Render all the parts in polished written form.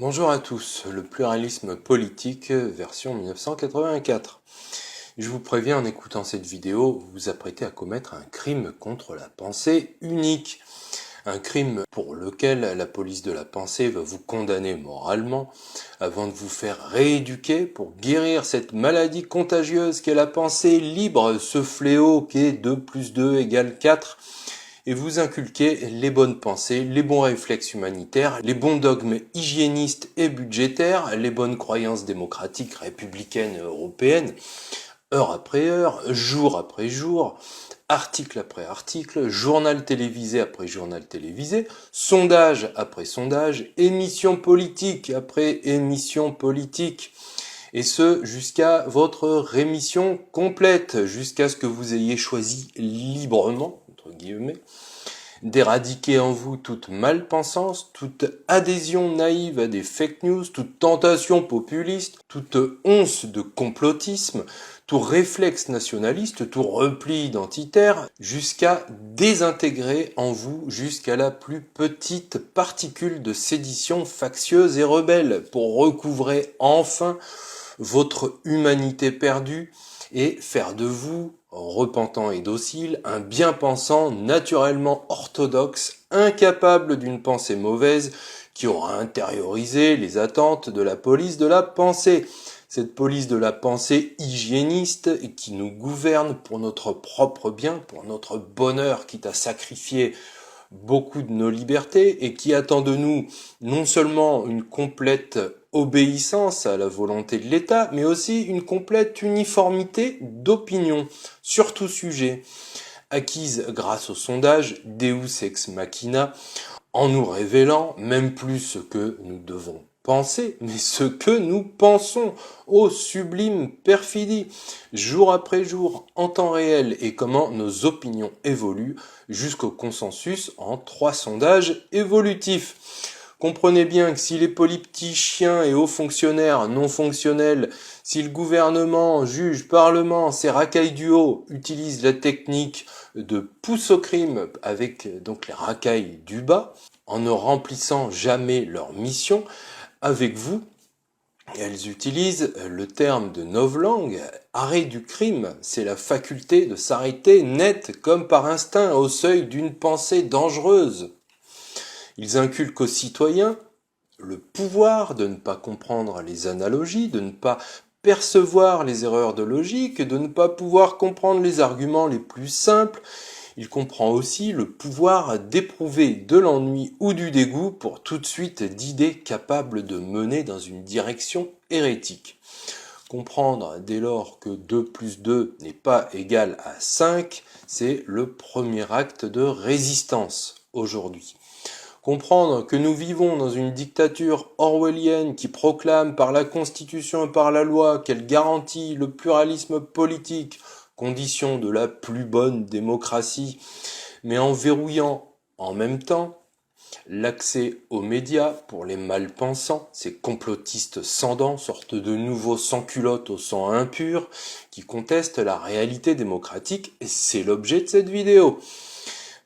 Bonjour à tous, le pluralisme politique version 1984. Je vous préviens, en écoutant cette vidéo, vous vous apprêtez à commettre un crime contre la pensée unique. Un crime pour lequel la police de la pensée va vous condamner moralement avant de vous faire rééduquer pour guérir cette maladie contagieuse qu'est la pensée libre, ce fléau qui est 2 plus 2 égale 4, et vous inculquer les bonnes pensées, les bons réflexes humanitaires, les bons dogmes hygiénistes et budgétaires, les bonnes croyances démocratiques, républicaines et européennes, heure après heure, jour après jour, article après article, journal télévisé après journal télévisé, sondage après sondage, émission politique après émission politique, et ce jusqu'à votre rémission complète, jusqu'à ce que vous ayez choisi librement, entre guillemets, d'éradiquer en vous toute malpensance, toute adhésion naïve à des fake news, toute tentation populiste, toute once de complotisme, tout réflexe nationaliste, tout repli identitaire, jusqu'à désintégrer en vous jusqu'à la plus petite particule de sédition factieuse et rebelle, pour recouvrer enfin votre humanité perdue et faire de vous, repentant et docile, un bien-pensant naturellement orthodoxe, incapable d'une pensée mauvaise, qui aura intériorisé les attentes de la police de la pensée. Cette police de la pensée hygiéniste et qui nous gouverne pour notre propre bien, pour notre bonheur, quitte à sacrifier beaucoup de nos libertés, et qui attend de nous non seulement une complète obéissance à la volonté de l'État, mais aussi une complète uniformité d'opinion sur tout sujet, acquise grâce au sondage Deus ex machina, en nous révélant même plus ce que nous devons penser, mais ce que nous pensons. Ô sublime perfidie, jour après jour, en temps réel, et comment nos opinions évoluent jusqu'au consensus en 3 sondages évolutifs. Comprenez bien que si les politiciens et hauts fonctionnaires non fonctionnels, si le gouvernement, juge, parlement, ces racailles du haut utilisent la technique de pouce au crime avec donc les racailles du bas, en ne remplissant jamais leur mission, avec vous, elles utilisent le terme de novlangue, arrêt du crime, c'est la faculté de s'arrêter net comme par instinct au seuil d'une pensée dangereuse. Ils inculquent aux citoyens le pouvoir de ne pas comprendre les analogies, de ne pas percevoir les erreurs de logique, de ne pas pouvoir comprendre les arguments les plus simples. Il comprend aussi le pouvoir d'éprouver de l'ennui ou du dégoût pour toute suite d'idées capables de mener dans une direction hérétique. Comprendre dès lors que 2 plus 2 n'est pas égal à 5, c'est le premier acte de résistance aujourd'hui. Comprendre que nous vivons dans une dictature orwellienne qui proclame par la Constitution et par la loi qu'elle garantit le pluralisme politique, condition de la plus bonne démocratie, mais en verrouillant en même temps l'accès aux médias pour les malpensants, ces complotistes sans dents, sorte de nouveaux sans-culottes au sang impur, qui contestent la réalité démocratique, et c'est l'objet de cette vidéo.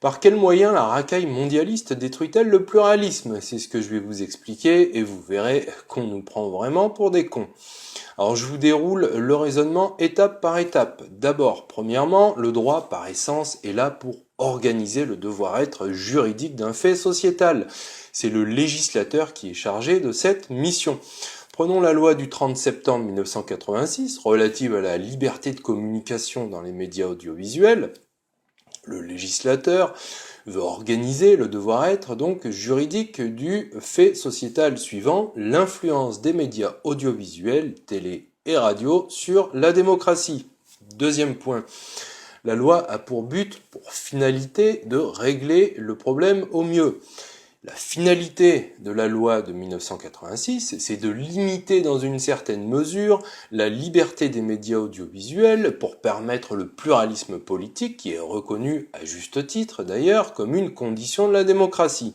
Par quels moyens la racaille mondialiste détruit-elle le pluralisme? C'est ce que je vais vous expliquer, et vous verrez qu'on nous prend vraiment pour des cons. Alors je vous déroule le raisonnement étape par étape. D'abord, premièrement, le droit par essence est là pour organiser le devoir-être juridique d'un fait sociétal. C'est le législateur qui est chargé de cette mission. Prenons la loi du 30 septembre 1986 relative à la liberté de communication dans les médias audiovisuels. Le législateur veut organiser le devoir-être donc juridique du fait sociétal suivant, l'influence des médias audiovisuels, télé et radio sur la démocratie. Deuxième point, la loi a pour but, pour finalité, de régler le problème au mieux. La finalité de la loi de 1986, c'est de limiter dans une certaine mesure la liberté des médias audiovisuels pour permettre le pluralisme politique qui est reconnu, à juste titre d'ailleurs, comme une condition de la démocratie.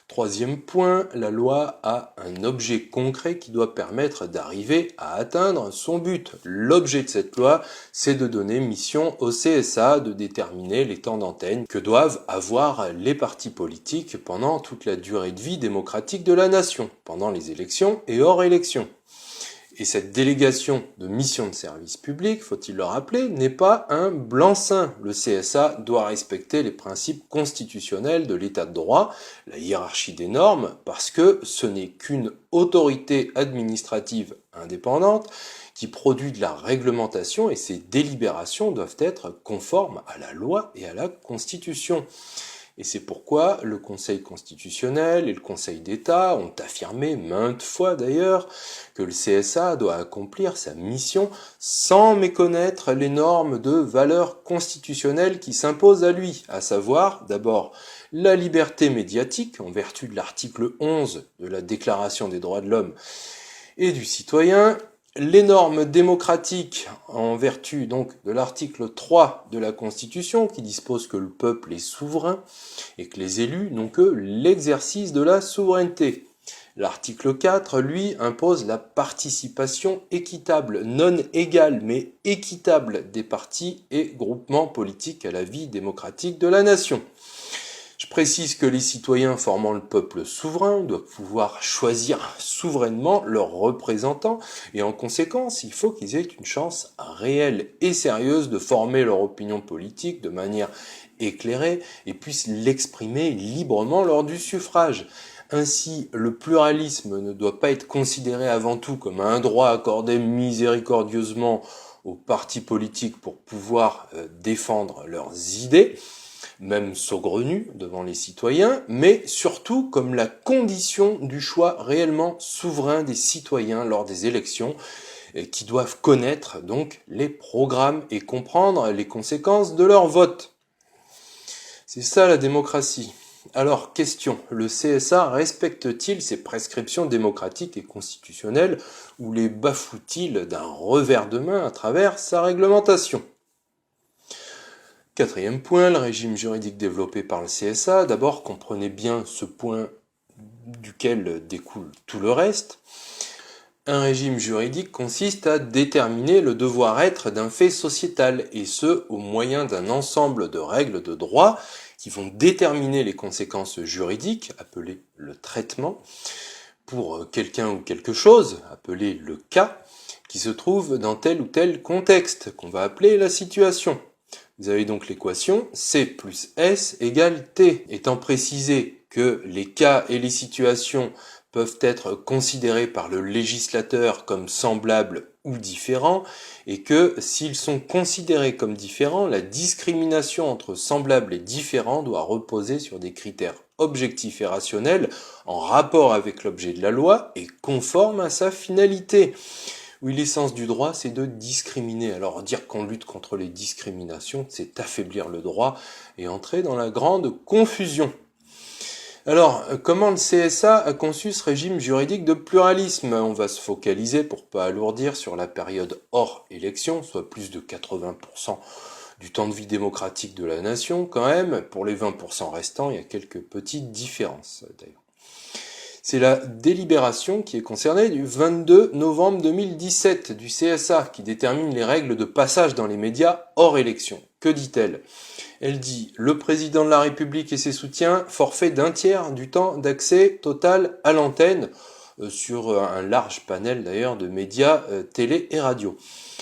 Troisième point, la loi a un objet concret qui doit permettre d'arriver à atteindre son but. L'objet de cette loi, c'est de donner mission au CSA de déterminer les temps d'antenne que doivent avoir les partis politiques pendant toute la durée de vie démocratique de la nation, pendant les élections et hors élections. Et cette délégation de mission de service public, faut-il le rappeler, n'est pas un blanc-seing. Le CSA doit respecter les principes constitutionnels de l'état de droit, la hiérarchie des normes, parce que ce n'est qu'une autorité administrative indépendante qui produit de la réglementation et ses délibérations doivent être conformes à la loi et à la Constitution. Et c'est pourquoi le Conseil constitutionnel et le Conseil d'État ont affirmé maintes fois d'ailleurs que le CSA doit accomplir sa mission sans méconnaître les normes de valeur constitutionnelle qui s'imposent à lui, à savoir d'abord la liberté médiatique en vertu de l'article 11 de la Déclaration des droits de l'homme et du citoyen, les normes démocratiques en vertu donc de l'article 3 de la Constitution qui dispose que le peuple est souverain et que les élus n'ont que l'exercice de la souveraineté. L'article 4, lui, impose la participation équitable, non égale, mais équitable des partis et groupements politiques à la vie démocratique de la nation. Je précise que les citoyens formant le peuple souverain doivent pouvoir choisir souverainement leurs représentants et en conséquence, il faut qu'ils aient une chance réelle et sérieuse de former leur opinion politique de manière éclairée et puissent l'exprimer librement lors du suffrage. Ainsi, le pluralisme ne doit pas être considéré avant tout comme un droit accordé miséricordieusement aux partis politiques pour pouvoir défendre leurs idées, même saugrenue devant les citoyens, mais surtout comme la condition du choix réellement souverain des citoyens lors des élections, qui doivent connaître donc les programmes et comprendre les conséquences de leur vote. C'est ça la démocratie. Alors, question, le CSA respecte-t-il ses prescriptions démocratiques et constitutionnelles ou les bafoue-t-il d'un revers de main à travers sa réglementation ? Quatrième point, le régime juridique développé par le CSA. D'abord, comprenez bien ce point duquel découle tout le reste. Un régime juridique consiste à déterminer le devoir-être d'un fait sociétal, et ce, au moyen d'un ensemble de règles de droit qui vont déterminer les conséquences juridiques, appelées le traitement, pour quelqu'un ou quelque chose, appelé le cas, qui se trouve dans tel ou tel contexte, qu'on va appeler la situation. Vous avez donc l'équation C plus S égale T, étant précisé que les cas et les situations peuvent être considérés par le législateur comme semblables ou différents, et que s'ils sont considérés comme différents, la discrimination entre semblables et différents doit reposer sur des critères objectifs et rationnels en rapport avec l'objet de la loi et conformes à sa finalité. Oui, l'essence du droit, c'est de discriminer. Alors, dire qu'on lutte contre les discriminations, c'est affaiblir le droit et entrer dans la grande confusion. Alors, comment le CSA a conçu ce régime juridique de pluralisme ? On va se focaliser, pour pas alourdir, sur la période hors élection, soit plus de 80% du temps de vie démocratique de la nation, quand même. Pour les 20% restants, il y a quelques petites différences, d'ailleurs. C'est la délibération qui est concernée du 22 novembre 2017 du CSA qui détermine les règles de passage dans les médias hors élection. Que dit-elle ? Elle dit « Le président de la République et ses soutiens forfait d'un tiers du temps d'accès total à l'antenne » sur un large panel d'ailleurs de médias télé et radio.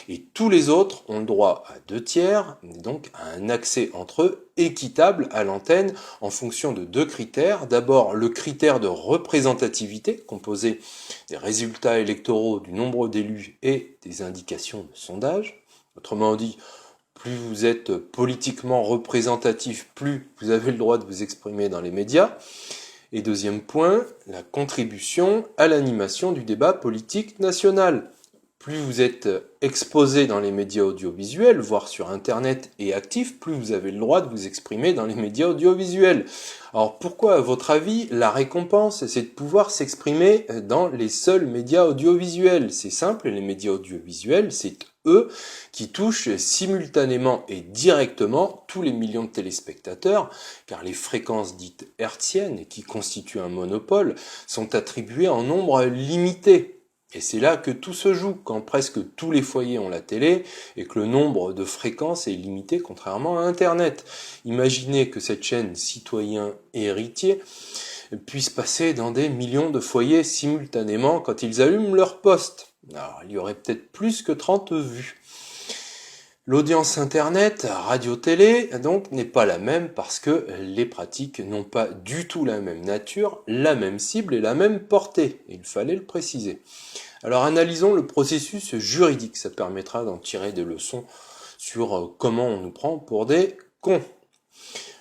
Et tous les autres ont le droit à 2 tiers, donc à un accès entre eux équitable à l'antenne en fonction de 2 critères. D'abord, le critère de représentativité, composé des résultats électoraux, du nombre d'élus et des indications de sondage. Autrement dit, plus vous êtes politiquement représentatif, plus vous avez le droit de vous exprimer dans les médias. Et deuxième point, la contribution à l'animation du débat politique national. Plus vous êtes exposé dans les médias audiovisuels, voire sur Internet et actif, plus vous avez le droit de vous exprimer dans les médias audiovisuels. Alors pourquoi, à votre avis, la récompense, c'est de pouvoir s'exprimer dans les seuls médias audiovisuels ? C'est simple, les médias audiovisuels, c'est E, qui touche simultanément et directement tous les millions de téléspectateurs, car les fréquences dites hertziennes, qui constituent un monopole, sont attribuées en nombre limité. Et c'est là que tout se joue, quand presque tous les foyers ont la télé et que le nombre de fréquences est limité contrairement à Internet. Imaginez que cette chaîne Citoyen et Héritier puisse passer dans des millions de foyers simultanément quand ils allument leur poste. Alors, il y aurait peut-être plus que 30 vues. L'audience Internet, radio-télé, donc, n'est pas la même parce que les pratiques n'ont pas du tout la même nature, la même cible et la même portée. Il fallait le préciser. Alors, analysons le processus juridique. Ça permettra d'en tirer des leçons sur comment on nous prend pour des cons.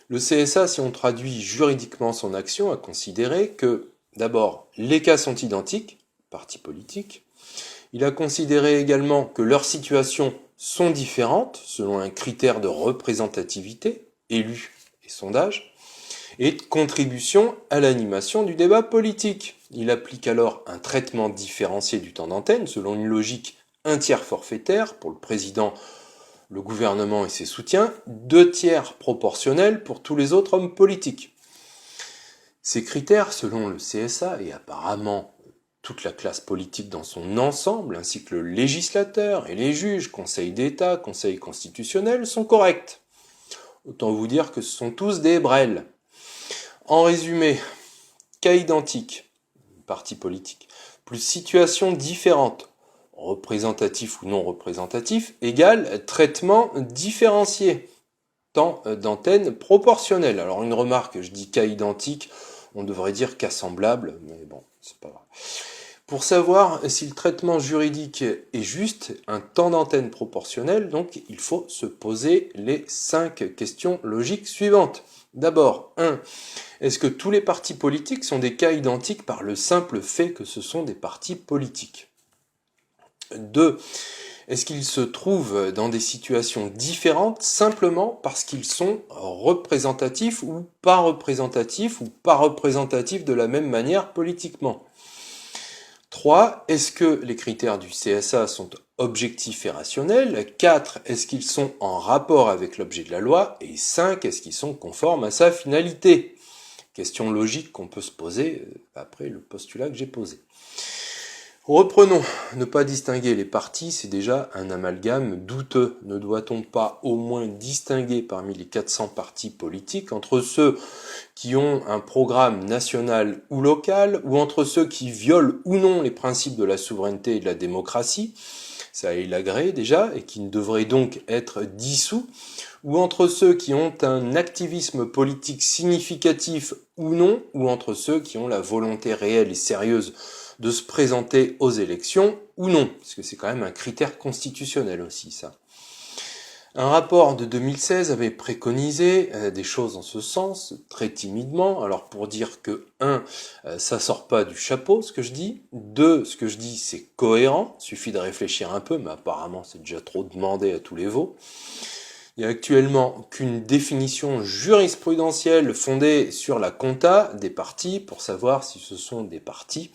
Le CSA, si on traduit juridiquement son action, a considéré que, d'abord, les cas sont identiques, partis politiques. Il a considéré également que leurs situations sont différentes selon un critère de représentativité, élus et sondage, et de contribution à l'animation du débat politique. Il applique alors un traitement différencié du temps d'antenne selon une logique un tiers forfaitaire pour le président, le gouvernement et ses soutiens, 2 tiers proportionnels pour tous les autres hommes politiques. Ces critères, selon le CSA et apparemment toute la classe politique dans son ensemble, ainsi que le législateur et les juges, Conseil d'État, Conseil constitutionnel, sont corrects. Autant vous dire que ce sont tous des brels. En résumé, cas identique, parti politique, plus situation différente, représentatif ou non représentatif, égale traitement différencié, temps d'antenne proportionnel. Alors une remarque, je dis cas identique, on devrait dire cas semblable, mais bon, c'est pas grave. Pour savoir si le traitement juridique est juste, un temps d'antenne proportionnel, donc il faut se poser les 5 questions logiques suivantes. D'abord, 1. Est-ce que tous les partis politiques sont des cas identiques par le simple fait que ce sont des partis politiques ? 2. Est-ce qu'ils se trouvent dans des situations différentes simplement parce qu'ils sont représentatifs ou pas représentatifs de la même manière politiquement ? 3. Est-ce que les critères du CSA sont objectifs et rationnels ? 4. Est-ce qu'ils sont en rapport avec l'objet de la loi ? Et 5. Est-ce qu'ils sont conformes à sa finalité ? Question logique qu'on peut se poser après le postulat que j'ai posé. Reprenons. Ne pas distinguer les partis, c'est déjà un amalgame douteux. Ne doit-on pas au moins distinguer parmi les 400 partis politiques entre ceux qui ont un programme national ou local, ou entre ceux qui violent ou non les principes de la souveraineté et de la démocratie, ça est l'agré déjà, et qui ne devraient donc être dissous, ou entre ceux qui ont un activisme politique significatif ou non, ou entre ceux qui ont la volonté réelle et sérieuse de se présenter aux élections ou non, parce que c'est quand même un critère constitutionnel aussi, ça. Un rapport de 2016 avait préconisé des choses en ce sens, très timidement, alors pour dire que 1, ça sort pas du chapeau ce que je dis, 2, ce que je dis c'est cohérent, suffit de réfléchir un peu, mais apparemment c'est déjà trop demandé à tous les veaux. Il n'y a actuellement qu'une définition jurisprudentielle fondée sur la compta des partis pour savoir si ce sont des partis.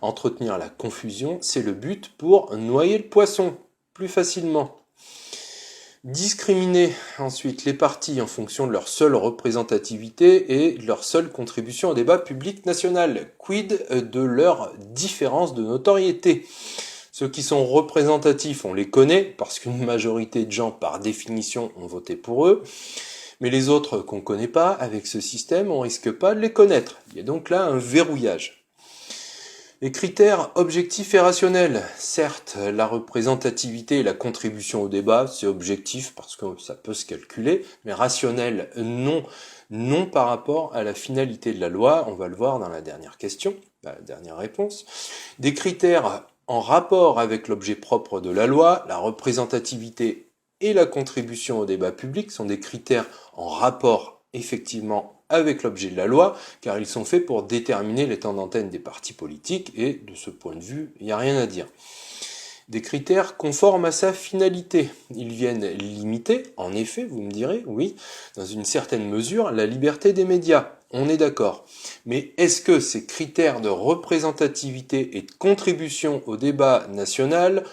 Entretenir la confusion, c'est le but pour noyer le poisson plus facilement. Discriminer ensuite les partis en fonction de leur seule représentativité et de leur seule contribution au débat public national. Quid de leur différence de notoriété ? Ceux qui sont représentatifs, on les connaît, parce qu'une majorité de gens, par définition, ont voté pour eux. Mais les autres qu'on ne connaît pas, avec ce système, on risque pas de les connaître. Il y a donc là un verrouillage. Les critères objectifs et rationnels. Certes, la représentativité et la contribution au débat, c'est objectif parce que ça peut se calculer, mais rationnel, non. Non par rapport à la finalité de la loi, on va le voir dans la dernière question, la dernière réponse. Des critères en rapport avec l'objet propre de la loi, la représentativité et la contribution au débat public sont des critères en rapport effectivement avec l'objet de la loi, car ils sont faits pour déterminer les temps d'antenne des partis politiques, et de ce point de vue, il n'y a rien à dire. Des critères conformes à sa finalité. Ils viennent limiter, en effet, vous me direz, oui, dans une certaine mesure, la liberté des médias. On est d'accord. Mais est-ce que ces critères de représentativité et de contribution au débat national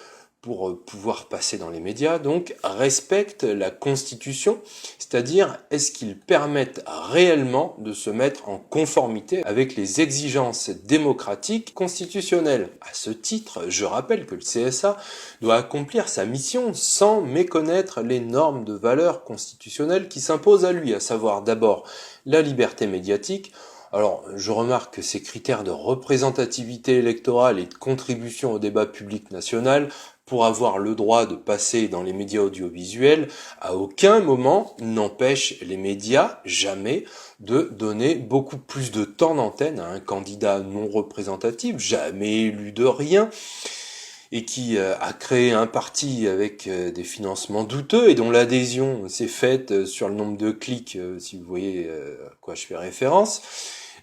pour pouvoir passer dans les médias, donc, respectent la Constitution, c'est-à-dire est-ce qu'ils permettent réellement de se mettre en conformité avec les exigences démocratiques constitutionnelles. À ce titre, je rappelle que le CSA doit accomplir sa mission sans méconnaître les normes de valeurs constitutionnelles qui s'imposent à lui, à savoir d'abord la liberté médiatique. Alors, je remarque que ces critères de représentativité électorale et de contribution au débat public national, pour avoir le droit de passer dans les médias audiovisuels, à aucun moment n'empêche les médias, jamais, de donner beaucoup plus de temps d'antenne à un candidat non représentatif, jamais élu de rien, et qui a créé un parti avec des financements douteux et dont l'adhésion s'est faite sur le nombre de clics, si vous voyez à quoi je fais référence,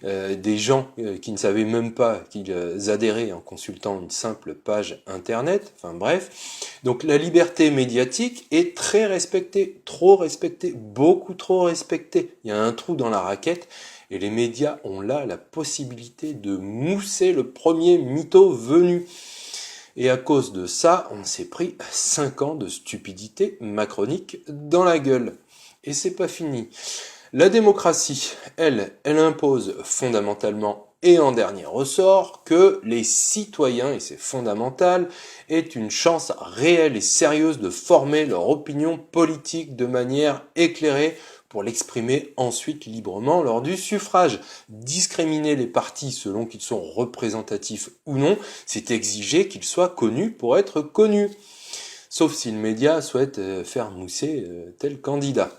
des gens qui ne savaient même pas qu'ils adhéraient en consultant une simple page internet, enfin bref. Donc la liberté médiatique est très respectée, trop respectée, beaucoup trop respectée. Il y a un trou dans la raquette et les médias ont là la possibilité de mousser le premier mytho venu. Et à cause de ça, on s'est pris 5 ans de stupidité macronique dans la gueule. Et c'est pas fini. La démocratie, elle impose fondamentalement et en dernier ressort que les citoyens, et c'est fondamental, aient une chance réelle et sérieuse de former leur opinion politique de manière éclairée pour l'exprimer ensuite librement lors du suffrage. Discriminer les partis selon qu'ils sont représentatifs ou non, c'est exiger qu'ils soient connus pour être connus. Sauf si le média souhaite faire mousser tel candidat.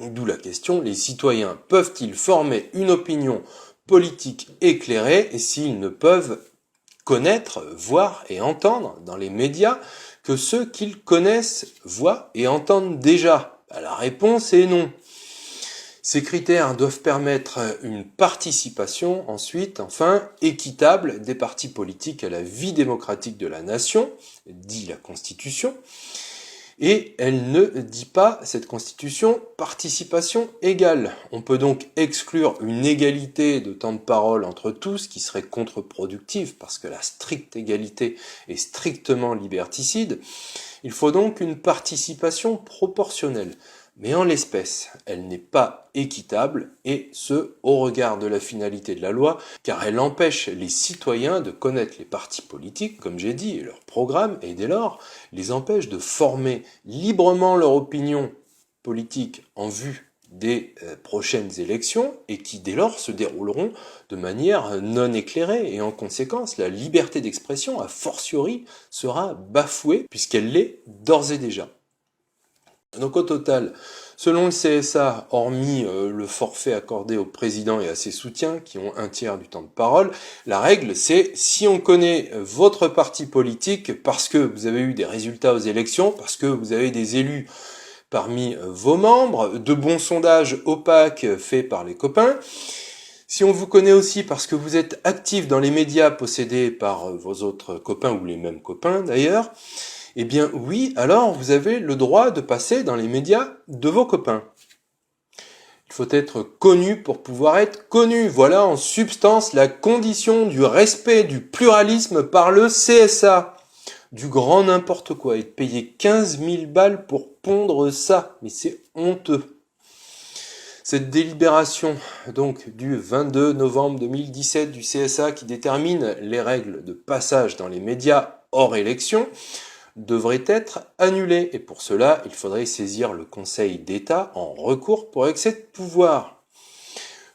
D'où la question, les citoyens peuvent-ils former une opinion politique éclairée et s'ils ne peuvent connaître, voir et entendre dans les médias que ceux qu'ils connaissent, voient et entendent déjà? La réponse est non. Ces critères doivent permettre une participation, ensuite, enfin, équitable des partis politiques à la vie démocratique de la nation, dit la Constitution. Et elle ne dit pas, cette constitution, participation égale. On peut donc exclure une égalité de temps de parole entre tous qui serait contre-productive parce que la stricte égalité est strictement liberticide. Il faut donc une participation proportionnelle. Mais en l'espèce, elle n'est pas équitable, et ce, au regard de la finalité de la loi, car elle empêche les citoyens de connaître les partis politiques, comme j'ai dit, et leurs programmes, et dès lors, les empêche de former librement leur opinion politique en vue des prochaines élections, et qui dès lors se dérouleront de manière non éclairée, et en conséquence, la liberté d'expression, a fortiori, sera bafouée, puisqu'elle l'est d'ores et déjà. Donc au total, selon le CSA, hormis le forfait accordé au président et à ses soutiens, qui ont un tiers du temps de parole, la règle c'est si on connaît votre parti politique parce que vous avez eu des résultats aux élections, parce que vous avez des élus parmi vos membres, de bons sondages opaques faits par les copains, si on vous connaît aussi parce que vous êtes actif dans les médias possédés par vos autres copains, ou les mêmes copains d'ailleurs, eh bien oui, alors vous avez le droit de passer dans les médias de vos copains. Il faut être connu pour pouvoir être connu. Voilà en substance la condition du respect du pluralisme par le CSA. Du grand n'importe quoi. Et de payer 15 000 balles pour pondre ça. Mais c'est honteux. Cette délibération donc du 22 novembre 2017 du CSA qui détermine les règles de passage dans les médias hors élection devrait être annulée. Et pour cela, il faudrait saisir le Conseil d'État en recours pour excès de pouvoir.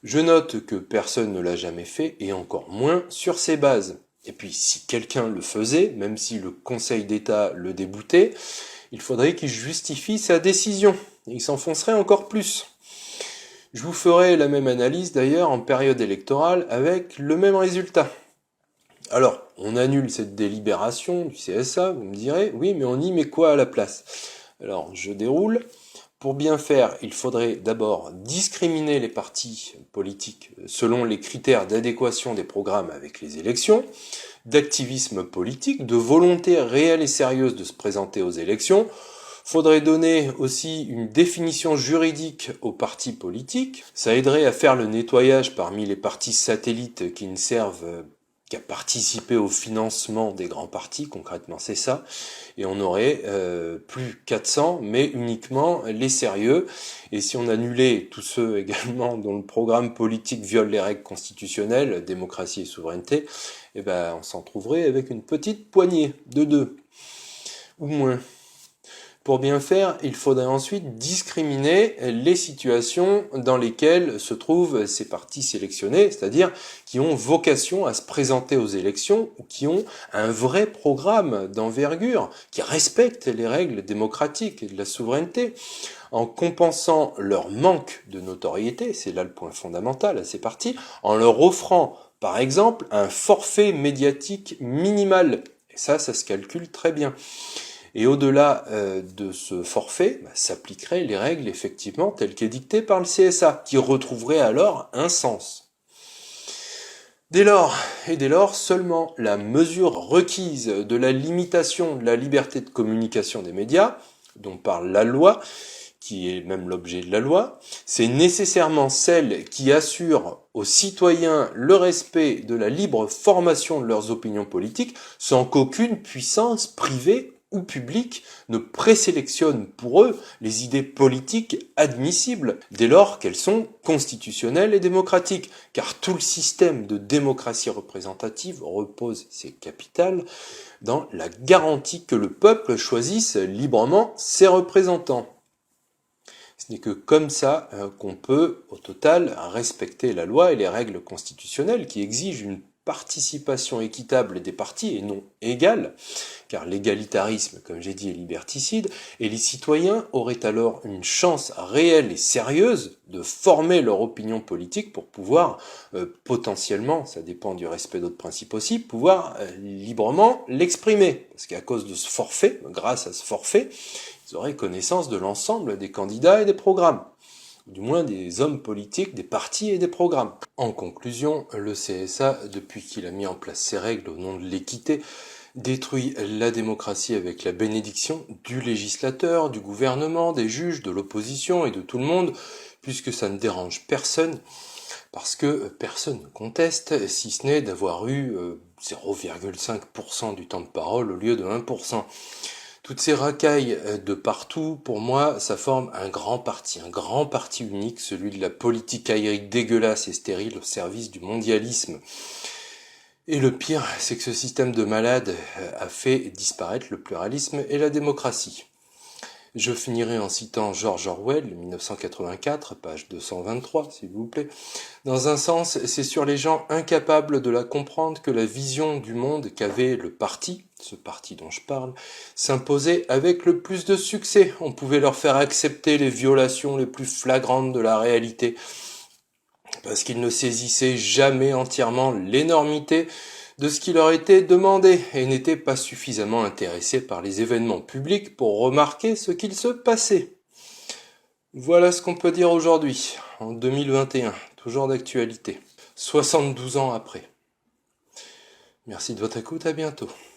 Je note que personne ne l'a jamais fait, et encore moins sur ces bases. Et puis, si quelqu'un le faisait, même si le Conseil d'État le déboutait, il faudrait qu'il justifie sa décision. Il s'enfoncerait encore plus. Je vous ferai la même analyse d'ailleurs en période électorale avec le même résultat. Alors, on annule cette délibération du CSA, vous me direz, oui, mais on y met quoi à la place? Alors, je déroule. Pour bien faire, il faudrait d'abord discriminer les partis politiques selon les critères d'adéquation des programmes avec les élections, d'activisme politique, de volonté réelle et sérieuse de se présenter aux élections. Faudrait donner aussi une définition juridique aux partis politiques. Ça aiderait à faire le nettoyage parmi les partis satellites qui ne servent qui a participé au financement des grands partis, concrètement c'est ça, et on aurait plus 400, mais uniquement les sérieux. Et si on annulait tous ceux également dont le programme politique viole les règles constitutionnelles, démocratie et souveraineté, eh ben on s'en trouverait avec une petite poignée de deux, ou moins. Pour bien faire, il faudrait ensuite discriminer les situations dans lesquelles se trouvent ces partis sélectionnés, c'est-à-dire qui ont vocation à se présenter aux élections ou qui ont un vrai programme d'envergure, qui respectent les règles démocratiques et de la souveraineté, en compensant leur manque de notoriété, c'est là le point fondamental à ces partis, en leur offrant par exemple un forfait médiatique minimal. Et ça se calcule très bien. Et au-delà de ce forfait, s'appliqueraient les règles effectivement telles qu'édictées par le CSA, qui retrouveraient alors un sens. Dès lors seulement la mesure requise de la limitation de la liberté de communication des médias, dont parle la loi, qui est même l'objet de la loi, c'est nécessairement celle qui assure aux citoyens le respect de la libre formation de leurs opinions politiques, sans qu'aucune puissance privée ou publique ne présélectionne pour eux les idées politiques admissibles, dès lors qu'elles sont constitutionnelles et démocratiques, car tout le système de démocratie représentative repose, c'est capital, dans la garantie que le peuple choisisse librement ses représentants. Ce n'est que comme ça qu'on peut, au total, respecter la loi et les règles constitutionnelles qui exigent une participation équitable des partis et non égale, car l'égalitarisme, comme j'ai dit, est liberticide, et les citoyens auraient alors une chance réelle et sérieuse de former leur opinion politique pour pouvoir potentiellement, ça dépend du respect d'autres principes aussi, pouvoir librement l'exprimer. Parce qu'à cause de ce forfait, grâce à ce forfait, ils auraient connaissance de l'ensemble des candidats et des programmes, ou du moins des hommes politiques, des partis et des programmes. En conclusion, le CSA, depuis qu'il a mis en place ses règles au nom de l'équité, détruit la démocratie avec la bénédiction du législateur, du gouvernement, des juges, de l'opposition et de tout le monde, puisque ça ne dérange personne, parce que personne ne conteste, si ce n'est d'avoir eu 0,5% du temps de parole au lieu de 1%. Toutes ces racailles de partout, pour moi, ça forme un grand parti unique, celui de la politique aérienne dégueulasse et stérile au service du mondialisme. Et le pire, c'est que ce système de malades a fait disparaître le pluralisme et la démocratie. Je finirai en citant George Orwell, 1984, page 223, s'il vous plaît. Dans un sens, c'est sur les gens incapables de la comprendre que la vision du monde qu'avait le parti, ce parti dont je parle, s'imposait avec le plus de succès. On pouvait leur faire accepter les violations les plus flagrantes de la réalité, parce qu'ils ne saisissaient jamais entièrement l'énormité de ce qui leur était demandé et n'étaient pas suffisamment intéressés par les événements publics pour remarquer ce qu'il se passait. Voilà ce qu'on peut dire aujourd'hui, en 2021, toujours d'actualité, 72 ans après. Merci de votre écoute, à bientôt.